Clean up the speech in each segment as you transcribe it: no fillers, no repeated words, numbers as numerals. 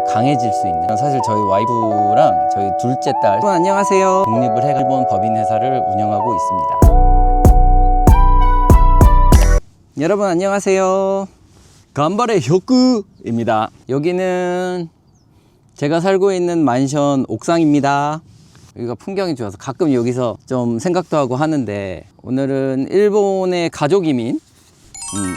강해질 수 있는, 사실 저희 와이프랑 저희 둘째 딸, 여러분 안녕하세요. 독립을 해 일본 법인 회사를 운영하고 있습니다. 여러분 안녕하세요. 간발의 혁구입니다. 여기는 제가 살고 있는 만션 옥상입니다. 여기가 풍경이 좋아서 가끔 여기서 좀 생각도 하고 하는데, 오늘은 일본의 가족 이민,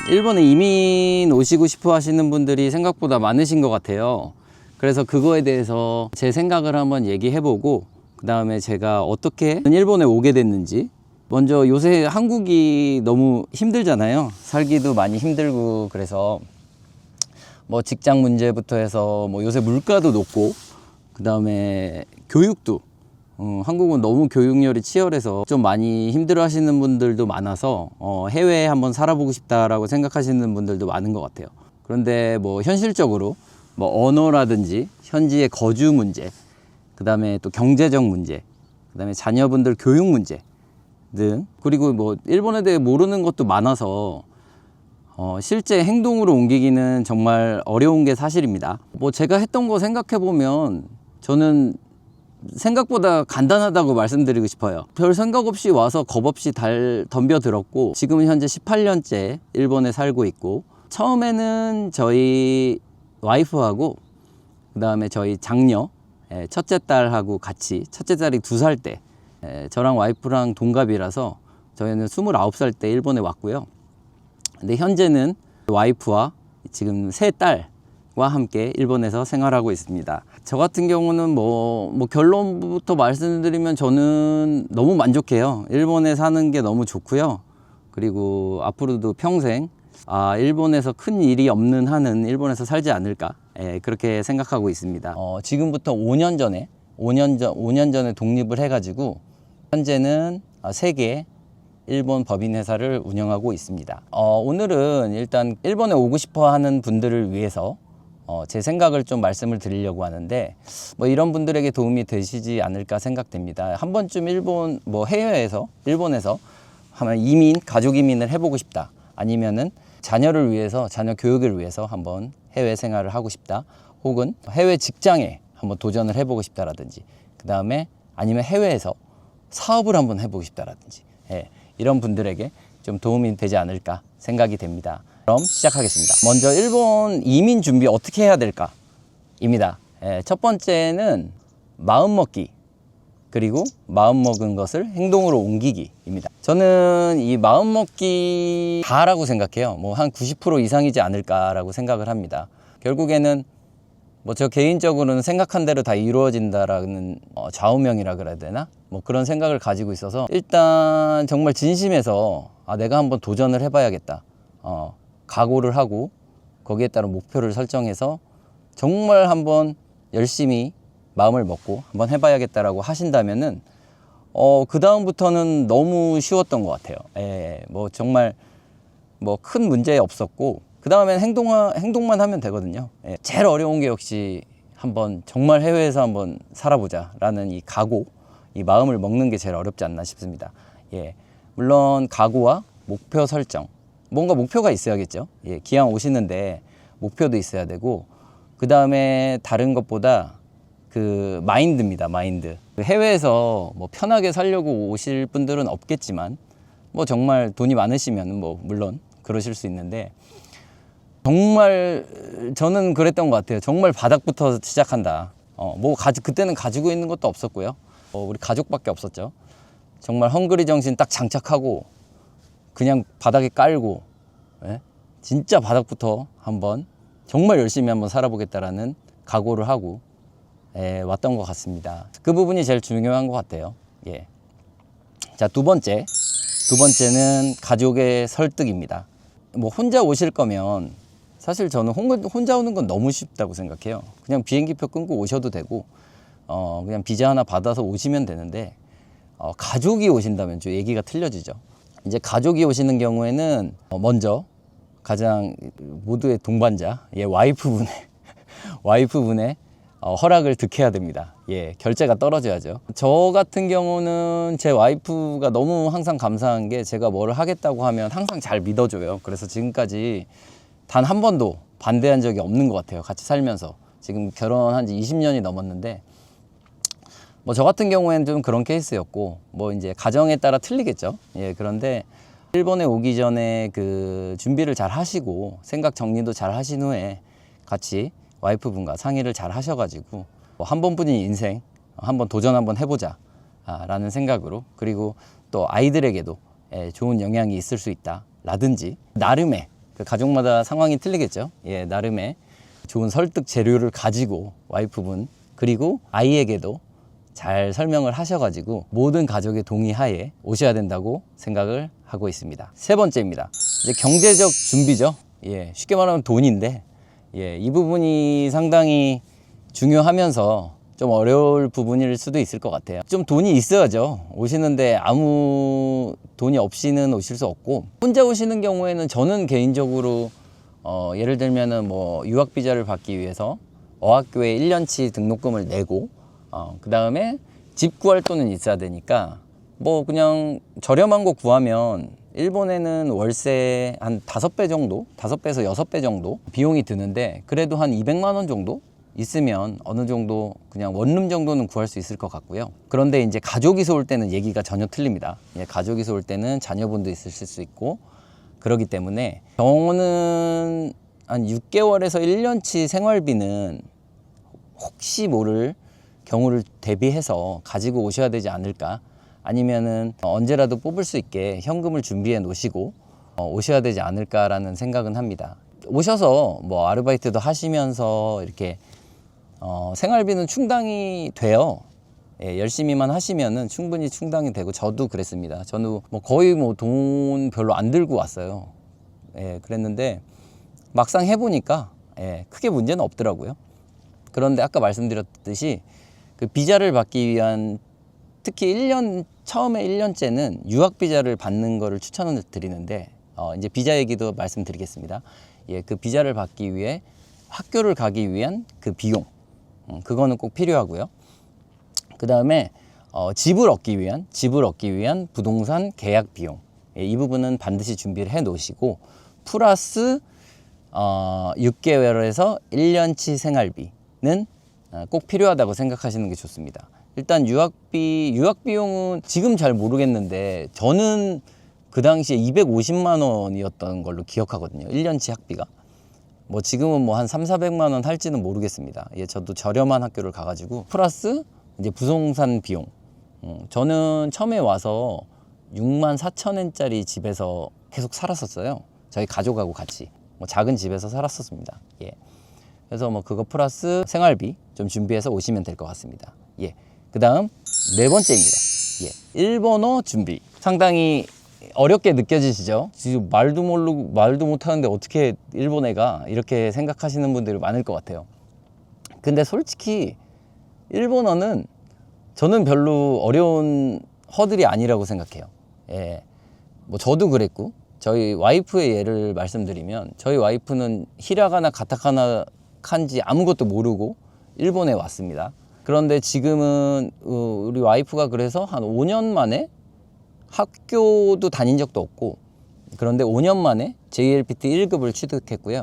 일본에 이민 오시고 싶어 하시는 분들이 생각보다 많으신 것 같아요. 그래서 그거에 대해서 제 생각을 한번 얘기해보고, 그 다음에 제가 어떻게 일본에 오게 됐는지. 먼저 요새 한국이 너무 힘들잖아요. 살기도 많이 힘들고, 그래서 뭐 직장 문제부터 해서 뭐 요새 물가도 높고, 그 다음에 교육도 한국은 너무 교육열이 치열해서 좀 많이 힘들어 하시는 분들도 많아서 해외에 한번 살아보고 싶다라고 생각하시는 분들도 많은 것 같아요. 그런데 뭐 현실적으로 뭐 언어라든지 현지의 거주 문제, 그 다음에 또 경제적 문제, 그 다음에 자녀분들 교육 문제 등, 그리고 뭐 일본에 대해 모르는 것도 많아서 실제 행동으로 옮기기는 정말 어려운 게 사실입니다. 뭐 제가 했던 거 생각해 보면 저는 생각보다 간단하다고 말씀드리고 싶어요. 별 생각 없이 와서 겁 없이 덤벼들었고, 지금은 현재 18년째 일본에 살고 있고, 처음에는 저희 와이프하고 그 다음에 저희 장녀 첫째 딸하고 같이, 첫째 딸이 2살 때, 저랑 와이프랑 동갑이라서 저희는 29살 때 일본에 왔고요. 근데 현재는 와이프와 지금 3딸과 함께 일본에서 생활하고 있습니다. 저 같은 경우는 뭐 결론부터 말씀드리면 저는 너무 만족해요. 일본에 사는 게 너무 좋고요. 그리고 앞으로도 평생 일본에서 큰 일이 없는 한은 일본에서 살지 않을까, 그렇게 생각하고 있습니다. 지금부터 5년 전에 독립을 해가지고 현재는 3개 일본 법인 회사를 운영하고 있습니다. 오늘은 일단 일본에 오고 싶어 하는 분들을 위해서 제 생각을 좀 말씀을 드리려고 하는데, 뭐 이런 분들에게 도움이 되시지 않을까 생각됩니다. 한 번쯤 일본, 뭐 해외에서, 일본에서 한번 가족 이민을 해보고 싶다, 아니면은 자녀를 위해서, 자녀 교육을 위해서 한번 해외 생활을 하고 싶다, 혹은 해외 직장에 한번 도전을 해보고 싶다라든지, 그 다음에 아니면 해외에서 사업을 한번 해보고 싶다라든지, 이런 분들에게 좀 도움이 되지 않을까 생각이 됩니다. 그럼 시작하겠습니다. 먼저 일본 이민 준비 어떻게 해야 될까 입니다. 첫 번째는 마음먹기, 그리고 마음먹은 것을 행동으로 옮기기입니다. 저는 이 마음먹기 다라고 생각해요. 뭐 한 90% 이상이지 않을까라고 생각을 합니다. 결국에는 뭐 저 개인적으로는 생각한 대로 다 이루어진다라는 좌우명이라 그래야 되나? 뭐 그런 생각을 가지고 있어서, 일단 정말 진심에서 내가 한번 도전을 해봐야겠다, 각오를 하고 거기에 따른 목표를 설정해서 정말 한번 열심히 마음을 먹고 한번 해봐야겠다라고 하신다면은 그 다음부터는 너무 쉬웠던 것 같아요. 뭐 정말 뭐 큰 문제 없었고, 그 다음엔 행동만 하면 되거든요. 제일 어려운 게 역시 한번 정말 해외에서 한번 살아보자 라는 이 각오, 이 마음을 먹는 게 제일 어렵지 않나 싶습니다. 물론 각오와 목표 설정, 뭔가 목표가 있어야겠죠. 기왕 오시는데 목표도 있어야 되고, 그 다음에 다른 것보다 그 마인드입니다. 마인드. 해외에서 뭐 편하게 살려고 오실 분들은 없겠지만, 뭐 정말 돈이 많으시면 뭐 물론 그러실 수 있는데, 정말 저는 그랬던 것 같아요. 정말 바닥부터 시작한다. 그때는 가지고 있는 것도 없었고요. 우리 가족밖에 없었죠. 정말 헝그리 정신 딱 장착하고 그냥 바닥에 깔고, 진짜 바닥부터 한번 정말 열심히 한번 살아보겠다라는 각오를 하고 왔던 것 같습니다. 그 부분이 제일 중요한 것 같아요. 자, 두 번째는 가족의 설득입니다. 뭐 혼자 오실 거면 사실 저는 혼자 오는 건 너무 쉽다고 생각해요. 그냥 비행기표 끊고 오셔도 되고, 그냥 비자 하나 받아서 오시면 되는데, 가족이 오신다면 좀 얘기가 틀려지죠. 이제 가족이 오시는 경우에는 먼저 가장 모두의 동반자, 와이프분의 허락을 득해야 됩니다. 결제가 떨어져야죠. 저 같은 경우는 제 와이프가 너무 항상 감사한 게, 제가 뭘 하겠다고 하면 항상 잘 믿어줘요. 그래서 지금까지 단 한 번도 반대한 적이 없는 것 같아요. 같이 살면서 지금 결혼한 지 20년이 넘었는데, 뭐 저 같은 경우에는 좀 그런 케이스였고, 뭐 이제 가정에 따라 틀리겠죠. 예, 그런데 일본에 오기 전에 그 준비를 잘 하시고 생각 정리도 잘 하신 후에 같이 와이프분과 상의를 잘 하셔가지고 뭐 한 번뿐인 인생 한번 도전 한번 해보자 라는 생각으로, 그리고 또 아이들에게도 좋은 영향이 있을 수 있다 라든지, 나름의 그 가족마다 상황이 틀리겠죠. 예, 나름의 좋은 설득 재료를 가지고 와이프분 그리고 아이에게도 잘 설명을 하셔가지고 모든 가족의 동의하에 오셔야 된다고 생각을 하고 있습니다. 세 번째입니다. 이제 경제적 준비죠. 예, 쉽게 말하면 돈인데, 예, 이 부분이 상당히 중요하면서 좀 어려울 부분일 수도 있을 것 같아요. 좀 돈이 있어야죠. 오시는데 아무 돈이 없이는 오실 수 없고, 혼자 오시는 경우에는 저는 개인적으로 예를 들면은 뭐 유학 비자를 받기 위해서 어학교에 1년치 등록금을 내고 그 다음에 집 구할 돈은 있어야 되니까 뭐 그냥 저렴한 거 구하면 일본에는 월세 한 5배 정도, 5배에서 6배 정도 비용이 드는데, 그래도 한 200만 원 정도 있으면 어느 정도 그냥 원룸 정도는 구할 수 있을 것 같고요. 그런데 이제 가족이서 올 때는 얘기가 전혀 틀립니다. 예, 가족이서 올 때는 자녀분도 있으실 수 있고 그러기 때문에 저는 한 6개월에서 1년치 생활비는 혹시 모를 경우를 대비해서 가지고 오셔야 되지 않을까, 아니면은 언제라도 뽑을 수 있게 현금을 준비해 놓으시고 오셔야 되지 않을까라는 생각은 합니다. 오셔서 뭐 아르바이트도 하시면서 이렇게 생활비는 충당이 돼요. 예, 열심히만 하시면은 충분히 충당이 되고, 저도 그랬습니다. 저는 뭐 거의 뭐 돈 별로 안 들고 왔어요. 예, 그랬는데 막상 해보니까 예, 크게 문제는 없더라고요. 그런데 아까 말씀드렸듯이 그 비자를 받기 위한, 특히 처음에 1년째는 유학 비자를 받는 거를 추천을 드리는데, 이제 비자 얘기도 말씀드리겠습니다. 예, 그 비자를 받기 위해 학교를 가기 위한 그 비용, 그거는 꼭 필요하고요. 그 다음에 집을 얻기 위한 부동산 계약 비용, 예, 이 부분은 반드시 준비를 해 놓으시고, 플러스 6개월에서 1년치 생활비는 꼭 필요하다고 생각하시는 게 좋습니다. 일단 유학 비용은 지금 잘 모르겠는데 저는 그 당시에 250만 원이었던 걸로 기억하거든요. 1년치 학비가. 뭐 지금은 뭐 한 300~400만 원 할지는 모르겠습니다. 예, 저도 저렴한 학교를 가가지고 플러스 이제 부동산 비용. 저는 처음에 와서 64,000엔짜리 집에서 계속 살았었어요. 저희 가족하고 같이 뭐 작은 집에서 살았었습니다. 예. 그래서 뭐 그거 플러스 생활비 좀 준비해서 오시면 될 것 같습니다. 예. 그 다음 네 번째입니다. 예. 일본어 준비. 상당히 어렵게 느껴지시죠? 지금 말도 모르고 말도 못하는데 어떻게 일본애가, 이렇게 생각하시는 분들이 많을 것 같아요. 근데 솔직히 일본어는 저는 별로 어려운 허들이 아니라고 생각해요. 예. 뭐 저도 그랬고, 저희 와이프의 예를 말씀드리면, 저희 와이프는 히라가나 가타카나 칸지 아무것도 모르고 일본에 왔습니다. 그런데 지금은 우리 와이프가 그래서 한 5년 만에, 학교도 다닌 적도 없고, 그런데 5년 만에 JLPT 1급을 취득했고요.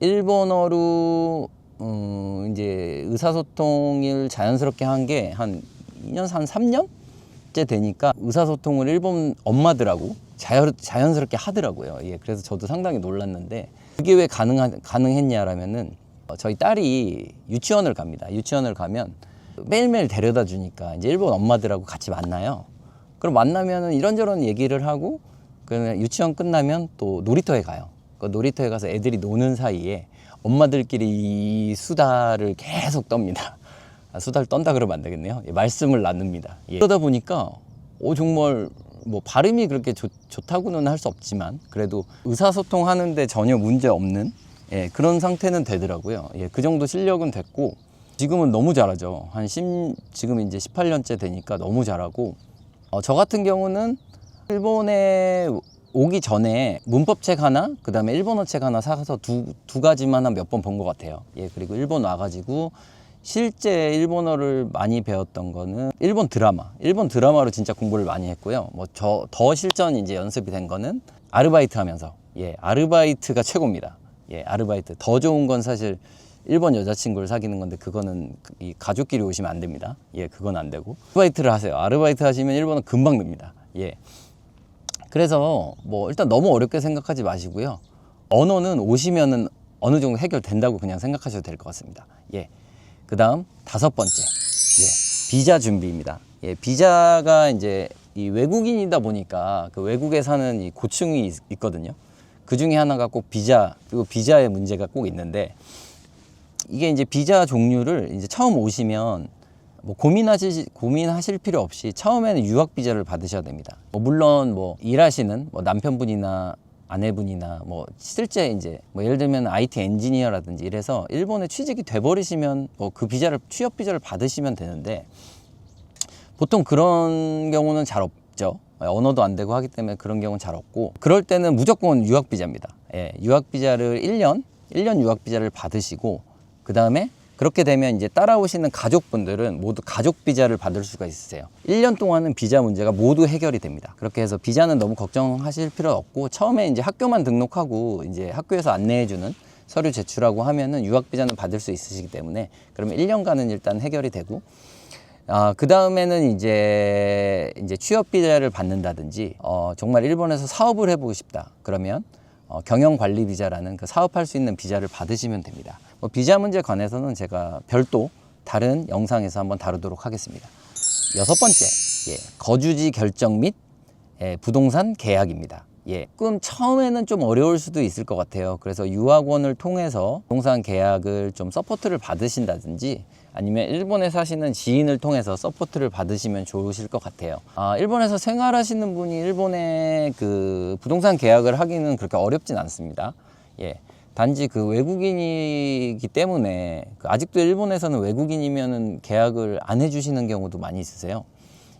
일본어로 이제 의사소통을 자연스럽게 한 게 한 2년, 한 3년째 되니까 의사소통을 일본 엄마들하고 자연스럽게 하더라고요. 예, 그래서 저도 상당히 놀랐는데, 그게 왜 가능했냐라면은 저희 딸이 유치원을 갑니다. 유치원을 가면 매일매일 데려다 주니까 이제 일본 엄마들하고 같이 만나요. 그럼 만나면은 이런저런 얘기를 하고, 그냥 유치원 끝나면 또 놀이터에 가요. 그 놀이터에 가서 애들이 노는 사이에 엄마들끼리 이 수다를 계속 떱니다. 수다를 떤다 그러면 안 되겠네요. 예, 말씀을 나눕니다. 예. 그러다 보니까 정말 뭐 발음이 그렇게 좋다고는 할 수 없지만 그래도 의사소통 하는데 전혀 문제 없는, 예, 그런 상태는 되더라고요. 예, 그 정도 실력은 됐고, 지금은 너무 잘하죠. 지금 이제 18년째 되니까 너무 잘하고, 저 같은 경우는 일본에 오기 전에 문법책 하나, 그 다음에 일본어 책 하나 사서 두 가지만 한 몇 번 본 것 같아요. 예, 그리고 일본 와가지고 실제 일본어를 많이 배웠던 거는 일본 드라마로 진짜 공부를 많이 했고요. 뭐 더 실전 이제 연습이 된 거는 아르바이트 하면서, 예, 아르바이트가 최고입니다. 예, 아르바이트. 더 좋은 건 사실 일본 여자친구를 사귀는 건데 그거는 이 가족끼리 오시면 안 됩니다. 예, 그건 안 되고 아르바이트를 하세요. 아르바이트 하시면 일본은 금방 늡니다. 예. 그래서 뭐 일단 너무 어렵게 생각하지 마시고요. 언어는 오시면은 어느 정도 해결된다고 그냥 생각하셔도 될 것 같습니다. 예. 그다음 5번째. 예. 비자 준비입니다. 예. 비자가 이제 이 외국인이다 보니까 그 외국에 사는 이 고충이 있거든요. 그 중에 하나가 꼭 비자, 그리고 비자의 문제가 꼭 있는데 이게 이제 비자 종류를 이제 처음 오시면 뭐 고민하실 필요 없이 처음에는 유학 비자를 받으셔야 됩니다. 뭐 물론 뭐 일하시는 뭐 남편분이나 아내분이나 뭐 실제 이제 뭐 예를 들면 IT 엔지니어라든지 이래서 일본에 취직이 돼 버리시면 뭐 그 비자를 취업 비자를 받으시면 되는데 보통 그런 경우는 잘 없죠. 언어도 안 되고 하기 때문에 그런 경우는 잘 없고 그럴 때는 무조건 유학 비자입니다. 예, 유학 비자를 1년 유학 비자를 받으시고 그 다음에 그렇게 되면 이제 따라오시는 가족분들은 모두 가족 비자를 받을 수가 있으세요. 1년 동안은 비자 문제가 모두 해결이 됩니다. 그렇게 해서 비자는 너무 걱정하실 필요 없고 처음에 이제 학교만 등록하고 이제 학교에서 안내해주는 서류 제출하고 하면은 유학 비자는 받을 수 있으시기 때문에 그러면 1년간은 일단 해결이 되고 그 다음에는 이제 취업 비자를 받는다든지 정말 일본에서 사업을 해보고 싶다 그러면 경영 관리 비자라는 그 사업할 수 있는 비자를 받으시면 됩니다. 뭐 비자 문제에 관해서는 제가 별도 다른 영상에서 한번 다루도록 하겠습니다. 6번째, 예, 거주지 결정 및 부동산 계약입니다. 예, 조금 처음에는 좀 어려울 수도 있을 것 같아요. 그래서 유학원을 통해서 부동산 계약을 좀 서포트를 받으신다든지 아니면 일본에 사시는 지인을 통해서 서포트를 받으시면 좋으실 것 같아요. 일본에서 생활하시는 분이 일본에 그 부동산 계약을 하기는 그렇게 어렵진 않습니다. 예. 단지 그 외국인이기 때문에 아직도 일본에서는 외국인이면은 계약을 안 해주시는 경우도 많이 있으세요.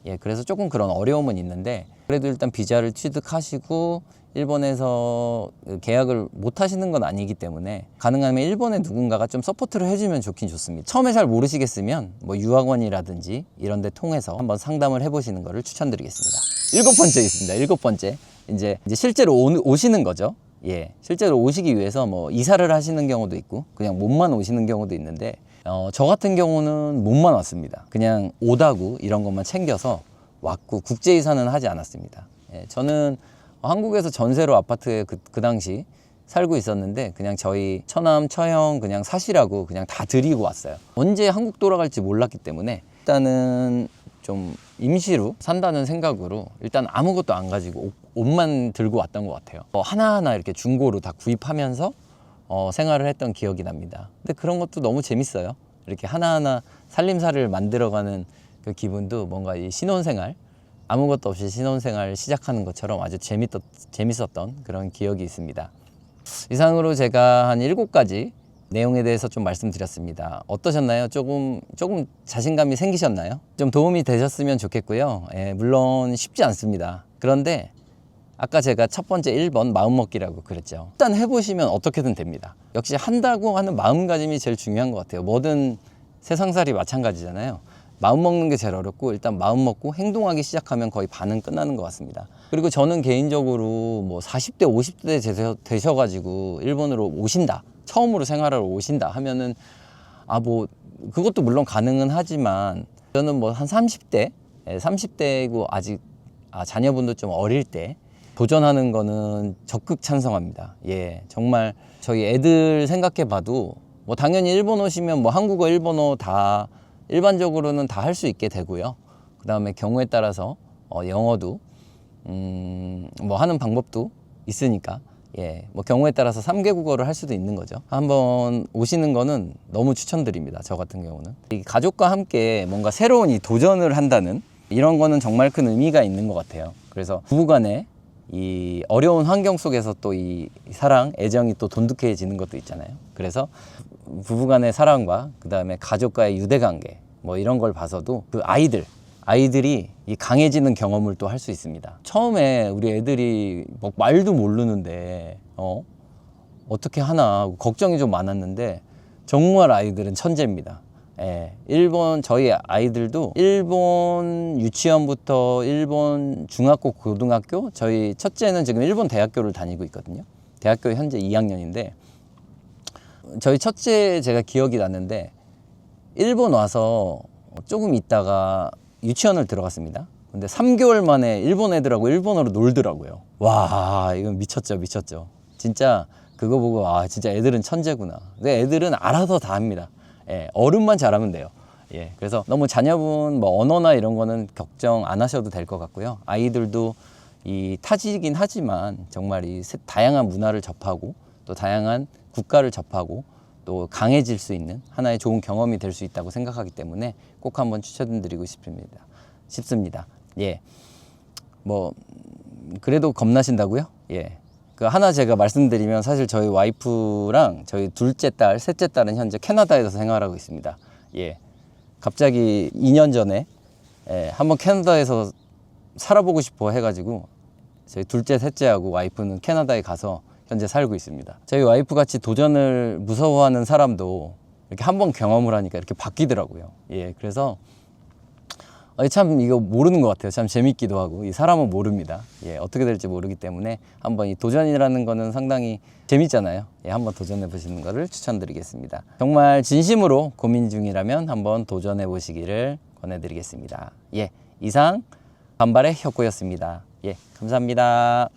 예, 그래서 조금 그런 어려움은 있는데 그래도 일단 비자를 취득하시고 일본에서 계약을 못 하시는 건 아니기 때문에 가능하면 일본에 누군가가 좀 서포트를 해주면 좋긴 좋습니다. 처음에 잘 모르시겠으면 뭐 유학원이라든지 이런 데 통해서 한번 상담을 해보시는 것을 추천드리겠습니다. 7번째 있습니다. 7번째. 이제 실제로 오시는 거죠. 예, 실제로 오시기 위해서 뭐 이사를 하시는 경우도 있고 그냥 몸만 오시는 경우도 있는데 저 같은 경우는 몸만 왔습니다. 그냥 오다구 이런 것만 챙겨서 왔고 국제 이사는 하지 않았습니다. 예, 저는 한국에서 전세로 아파트에 그 당시 살고 있었는데 그냥 저희 처남 처형 그냥 사시라고 그냥 다 드리고 왔어요. 언제 한국 돌아갈지 몰랐기 때문에 일단은 좀 임시로 산다는 생각으로 일단 아무것도 안 가지고 옷만 들고 왔던 것 같아요. 하나하나 이렇게 중고로 다 구입하면서 생활을 했던 기억이 납니다. 근데 그런 것도 너무 재밌어요. 이렇게 하나하나 살림살이를 만들어가는 그 기분도 뭔가 이 신혼생활 아무것도 없이 신혼생활 시작하는 것처럼 아주 재밌었던 그런 기억이 있습니다. 이상으로 제가 한 7가지 내용에 대해서 좀 말씀드렸습니다. 어떠셨나요? 조금 자신감이 생기셨나요? 좀 도움이 되셨으면 좋겠고요. 예, 물론 쉽지 않습니다. 그런데 아까 제가 첫 번째 1번 마음먹기라고 그랬죠. 일단 해보시면 어떻게든 됩니다. 역시 한다고 하는 마음가짐이 제일 중요한 것 같아요. 뭐든 세상살이 마찬가지잖아요. 마음 먹는 게 제일 어렵고 일단 마음 먹고 행동하기 시작하면 거의 반은 끝나는 것 같습니다. 그리고 저는 개인적으로 뭐 40대 50대 되셔가지고 일본으로 오신다, 처음으로 생활하러 오신다 하면은 뭐 그것도 물론 가능은 하지만 저는 뭐 한 30대이고 아직 자녀분도 좀 어릴 때 도전하는 거는 적극 찬성합니다. 예, 정말 저희 애들 생각해 봐도 뭐 당연히 일본 오시면 뭐 한국어, 일본어 다 일반적으로는 다 할 수 있게 되고요. 그 다음에 경우에 따라서 영어도 뭐 하는 방법도 있으니까 예, 뭐 경우에 따라서 3개 국어를 할 수도 있는 거죠. 한번 오시는 거는 너무 추천드립니다. 저 같은 경우는 이 가족과 함께 뭔가 새로운 이 도전을 한다는 이런 거는 정말 큰 의미가 있는 것 같아요. 그래서 부부간에 이 어려운 환경 속에서 또 이 사랑, 애정이 또 돈독해지는 것도 있잖아요. 그래서 부부간의 사랑과 그 다음에 가족과의 유대관계 뭐 이런 걸 봐서도 그 아이들이 이 강해지는 경험을 또 할 수 있습니다. 처음에 우리 애들이 뭐 말도 모르는데 어떻게 하나 하고 걱정이 좀 많았는데 정말 아이들은 천재입니다. 예, 저희 아이들도 일본 유치원부터 일본 중학교, 고등학교, 저희 첫째는 지금 일본 대학교를 다니고 있거든요. 대학교 현재 2학년인데 저희 첫째 제가 기억이 났는데 일본 와서 조금 있다가 유치원을 들어갔습니다. 근데 3개월 만에 일본 애들하고 일본어로 놀더라고요. 와, 이건 미쳤죠, 미쳤죠. 진짜 그거 보고 아, 진짜 애들은 천재구나. 근데 애들은 알아서 다 합니다. 예, 어른만 잘하면 돼요. 예, 그래서 너무 자녀분 뭐 언어나 이런 거는 걱정 안 하셔도 될 것 같고요. 아이들도 이 타지긴 하지만 정말 이 다양한 문화를 접하고 또 다양한 국가를 접하고 또 강해질 수 있는 하나의 좋은 경험이 될 수 있다고 생각하기 때문에 꼭 한번 추천드리고 싶습니다. 예, 뭐 그래도 겁나신다고요? 예, 그 하나 제가 말씀드리면 사실 저희 와이프랑 저희 둘째 딸, 셋째 딸은 현재 캐나다에서 생활하고 있습니다. 예, 갑자기 2년 전에 한번 캐나다에서 살아보고 싶어 해가지고 저희 둘째, 셋째하고 와이프는 캐나다에 가서 현재 살고 있습니다. 저희 와이프 같이 도전을 무서워하는 사람도 이렇게 한번 경험을 하니까 이렇게 바뀌더라고요. 예, 그래서 참 이거 모르는 것 같아요. 참 재밌기도 하고 이 사람은 모릅니다. 예, 어떻게 될지 모르기 때문에 한번 이 도전이라는 거는 상당히 재밌잖아요. 예, 한번 도전해 보시는 것을 추천드리겠습니다. 정말 진심으로 고민 중이라면 한번 도전해 보시기를 권해드리겠습니다. 예, 이상 간발의 혁구였습니다. 예, 감사합니다.